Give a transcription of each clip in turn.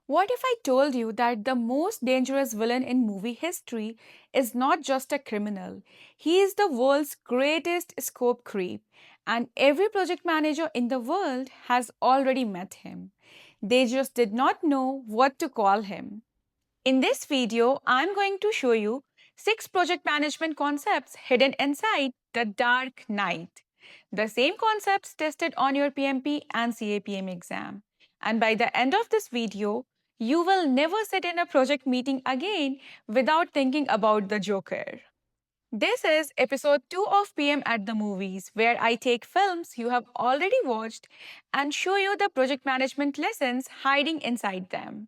What if I told you that the most dangerous villain in movie history is not just a criminal? He is the world's greatest scope creep, and every project manager in the world has already met him. They just did not know what to call him. In this video, I'm going to show you 6 project management concepts hidden inside the dark night. The same concepts tested on your PMP and CAPM exam. And by the end of this video, you will never sit in a project meeting again without thinking about the Joker. This is episode 2 of PM at the Movies, where I take films you have already watched and show you the project management lessons hiding inside them.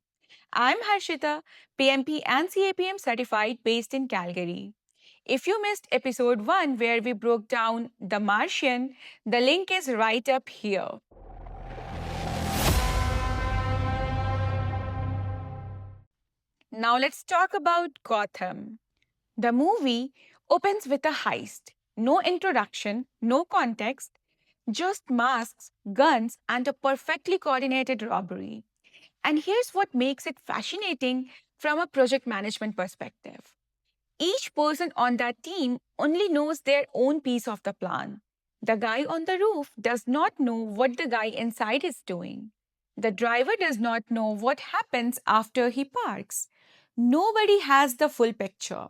I'm Harshita, PMP and CAPM certified based in Calgary. If you missed episode 1 where we broke down The Martian, the link is right up here. Now let's talk about Gotham. The movie opens with a heist. No introduction, no context, just masks, guns, and a perfectly coordinated robbery. And here's what makes it fascinating from a project management perspective. Each person on that team only knows their own piece of the plan. The guy on the roof does not know what the guy inside is doing. The driver does not know what happens after he parks. Nobody has the full picture.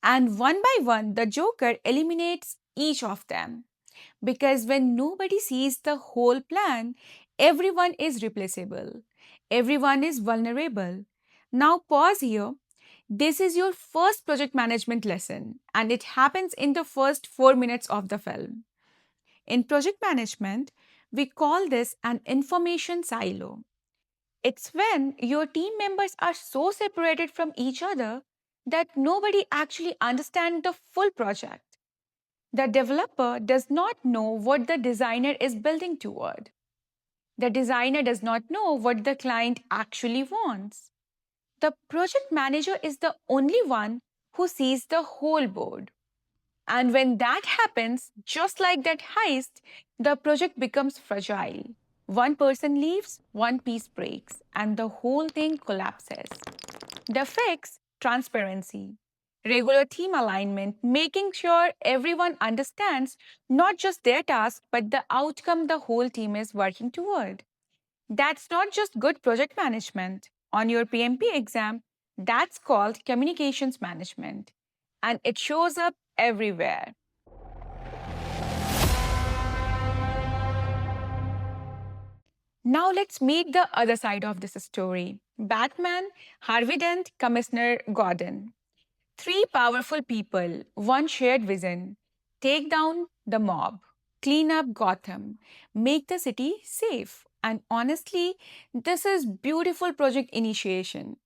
And one by one, the Joker eliminates each of them. Because when nobody sees the whole plan, everyone is replaceable. Everyone is vulnerable. Now, pause here. This is your first project management lesson, and it happens in the first 4 minutes of the film. In project management, we call this an information silo. It's when your team members are so separated from each other that nobody actually understands the full project. The developer does not know what the designer is building toward. The designer does not know what the client actually wants. The project manager is the only one who sees the whole board. And when that happens, just like that heist, the project becomes fragile. One person leaves, one piece breaks, and the whole thing collapses. The fix transparency, regular team alignment, making sure everyone understands not just their task, but the outcome the whole team is working toward. That's not just good project management. On your PMP exam, that's called communications management, and it shows up everywhere. Now let's meet the other side of this story. Batman, Harvey Dent, Commissioner Gordon. 3 powerful people, one shared vision. Take down the mob, clean up Gotham, make the city safe. And honestly, this is beautiful project initiation.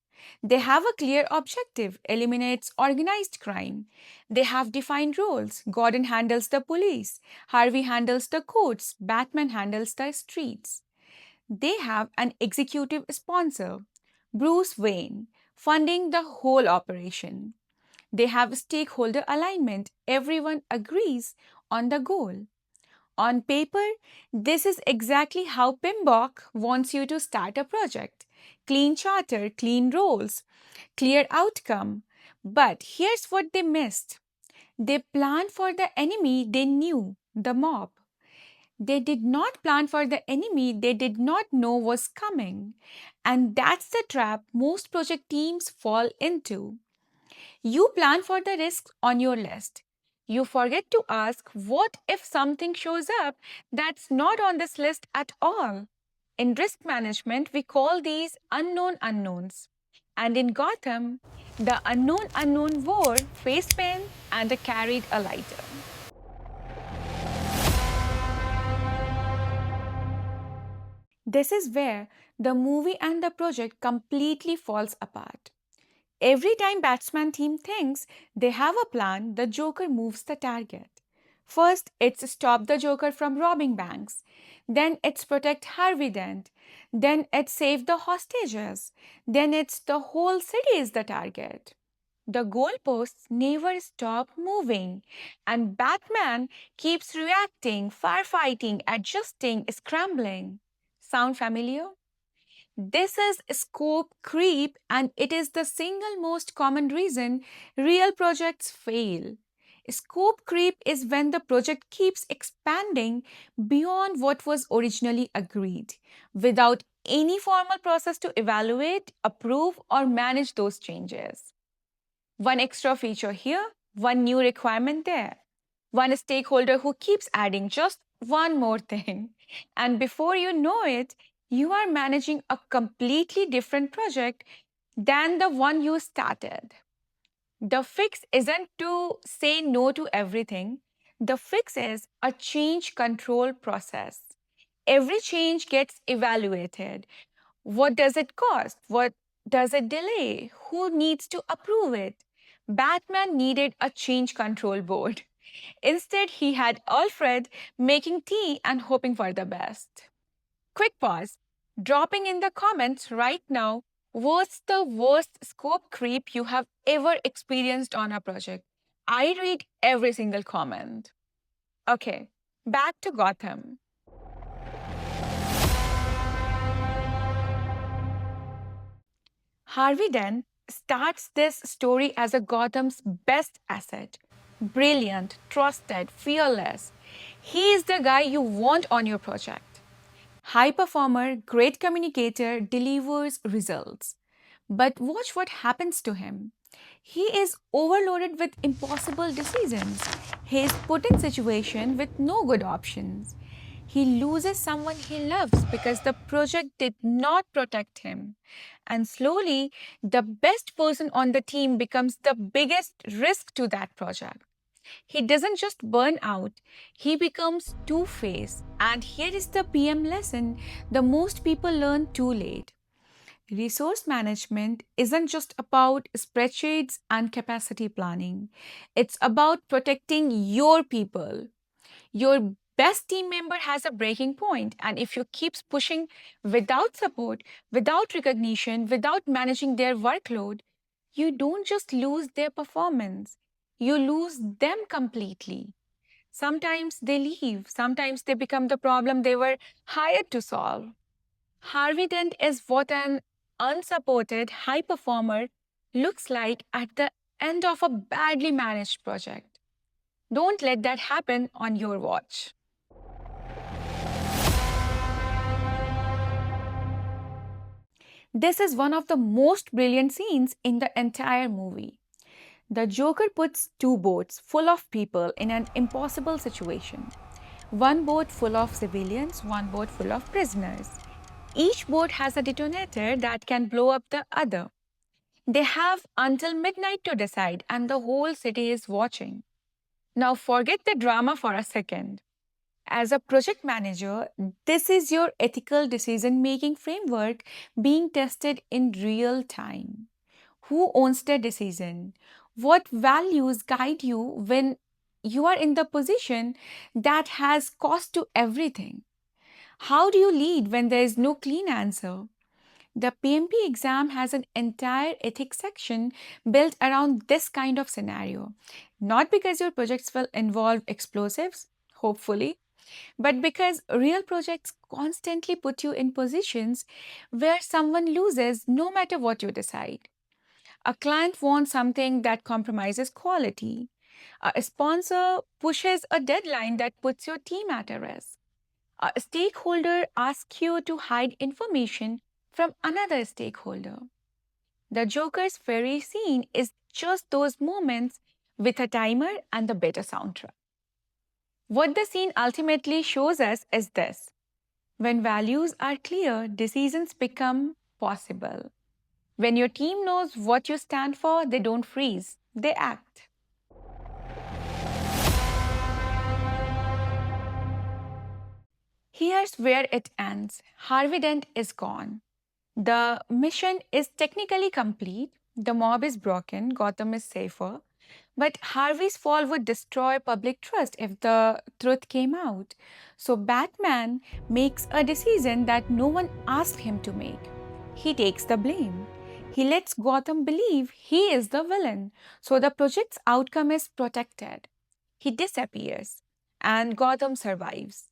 They have a clear objective, eliminates organized crime. They have defined roles. Gordon handles the police, Harvey handles the courts, Batman handles the streets. They have an executive sponsor, Bruce Wayne, funding the whole operation. They have stakeholder alignment. Everyone agrees on the goal. On paper, this is exactly how PMBOK wants you to start a project. Clean charter, clean roles, clear outcome. But here's what they missed. They planned for the enemy they knew, the mob. They did not plan for the enemy they did not know was coming. And that's the trap most project teams fall into. You plan for the risks on your list. You forget to ask, what if something shows up that's not on this list at all? In risk management, we call these unknown unknowns. And in Gotham, the unknown unknown wore face paint and carried a lighter. This is where the movie and the project completely falls apart. Every time Batsman team thinks they have a plan, the Joker moves the target. First, it's stop the Joker from robbing banks. Then it's protect Harvey Dent. Then it's save the hostages. Then it's the whole city is the target. The goalposts never stop moving, and Batman keeps reacting, firefighting, adjusting, scrambling. Sound familiar? This is scope creep, and it is the single most common reason real projects fail. Scope creep is when the project keeps expanding beyond what was originally agreed without any formal process to evaluate, approve, or manage those changes. One extra feature here, one new requirement there, one stakeholder who keeps adding just one more thing. And before you know it, you are managing a completely different project than the one you started. The fix isn't to say no to everything, the fix is a change control process. Every change gets evaluated. What does it cost? What does it delay? Who needs to approve it? Batman needed a change control board. Instead, he had Alfred making tea and hoping for the best. Quick pause. Dropping in the comments right now, what's the worst scope creep you have ever experienced on a project? I read every single comment. Okay, back to Gotham. Harvey Dent starts this story as a Gotham's best asset. Brilliant, trusted, fearless. He is the guy you want on your project. High performer, great communicator, delivers results. But watch what happens to him. He is overloaded with impossible decisions. He is put in situation with no good options. He loses someone he loves because the project did not protect him. And slowly, the best person on the team becomes the biggest risk to that project. He doesn't just burn out, he becomes two faced. And here is the PM lesson the most people learn too late. Resource management isn't just about spreadsheets and capacity planning, it's about protecting your people. Your best team member has a breaking point, and if you keep pushing without support, without recognition, without managing their workload, you don't just lose their performance, you lose them completely. Sometimes they leave, sometimes they become the problem they were hired to solve. Harvey Dent is what an unsupported high performer looks like at the end of a badly managed project. Don't let that happen on your watch. This is one of the most brilliant scenes in the entire movie. The Joker puts two boats full of people in an impossible situation. One boat full of civilians, one boat full of prisoners. Each boat has a detonator that can blow up the other. They have until midnight to decide, and the whole city is watching. Now, forget the drama for a second. As a project manager, this is your ethical decision making framework being tested in real time. Who owns the decision? What values guide you when you are in the position that has cost to everything? How do you lead when there is no clean answer? The PMP exam has an entire ethics section built around this kind of scenario. Not because your projects will involve explosives, hopefully, but because real projects constantly put you in positions where someone loses no matter what you decide. A client wants something that compromises quality. A sponsor pushes a deadline that puts your team at a risk. A stakeholder asks you to hide information from another stakeholder. The Joker's Ferry scene is just those moments with a timer and the better soundtrack. What the scene ultimately shows us is this: when values are clear, decisions become possible. When your team knows what you stand for, they don't freeze, they act. Here's where it ends. Harvey Dent is gone. The mission is technically complete. The mob is broken. Gotham is safer. But Harvey's fall would destroy public trust if the truth came out. So Batman makes a decision that no one asked him to make. He takes the blame. He lets Gotham believe he is the villain. So the project's outcome is protected. He disappears and Gotham survives.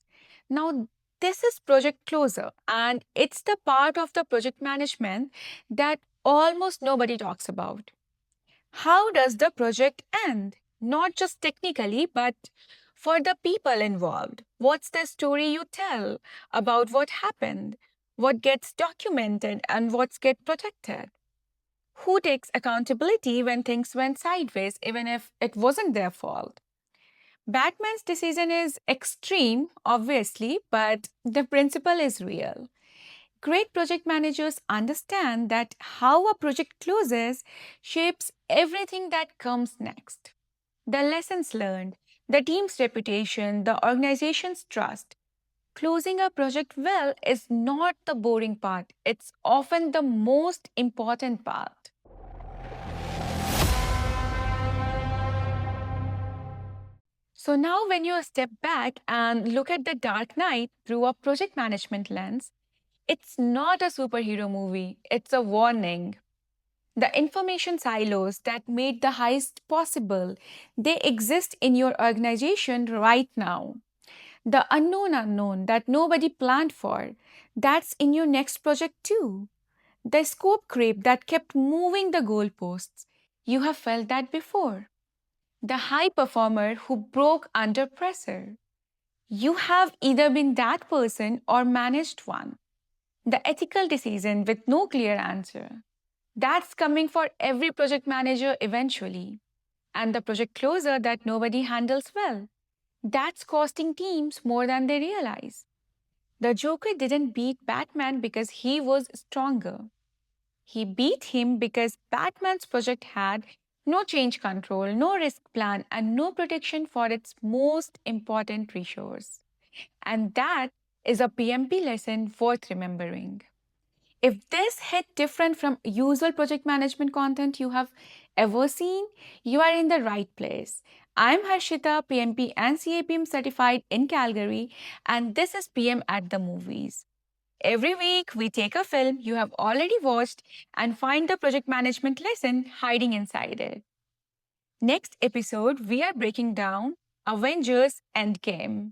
Now, This is Project Closer, and it's the part of the project management that almost nobody talks about. How does the project end? Not just technically, but for the people involved. What's the story you tell about what happened? What gets documented and what gets protected? Who takes accountability when things went sideways, even if it wasn't their fault? Batman's decision is extreme, obviously, but the principle is real. Great project managers understand that how a project closes shapes everything that comes next. The lessons learned, the team's reputation, the organization's trust. Closing a project well is not the boring part, it's often the most important part. So now, when you step back and look at The Dark Knight through a project management lens, it's not a superhero movie, it's a warning. The information silos that made the heist possible, they exist in your organization right now. The unknown unknown that nobody planned for, that's in your next project too. The scope creep that kept moving the goalposts, you have felt that before. The high performer who broke under pressure. You have either been that person or managed one. The ethical decision with no clear answer. That's coming for every project manager eventually. And the project closer that nobody handles well. That's costing teams more than they realize. The Joker didn't beat Batman because he was stronger. He beat him because Batman's project had no change control, no risk plan, and no protection for its most important resource. And that is a PMP lesson worth remembering. If this hit different from usual project management content you have ever seen, you are in the right place. I'm Harshita, PMP and CAPM certified in Calgary, and this is PM at the Movies. Every week, we take a film you have already watched and find the project management lesson hiding inside it. Next episode, we are breaking down Avengers Endgame.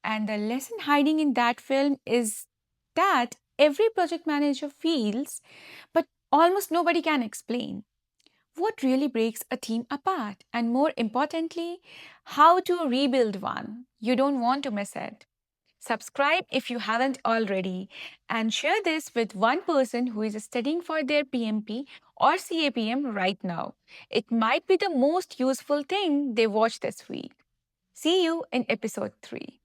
And the lesson hiding in that film is that every project manager feels, but almost nobody can explain. What really breaks a team apart? And more importantly, how to rebuild one. You don't want to miss it. Subscribe if you haven't already, and share this with one person who is studying for their PMP or CAPM right now. It might be the most useful thing they watch this week. See you in episode 3.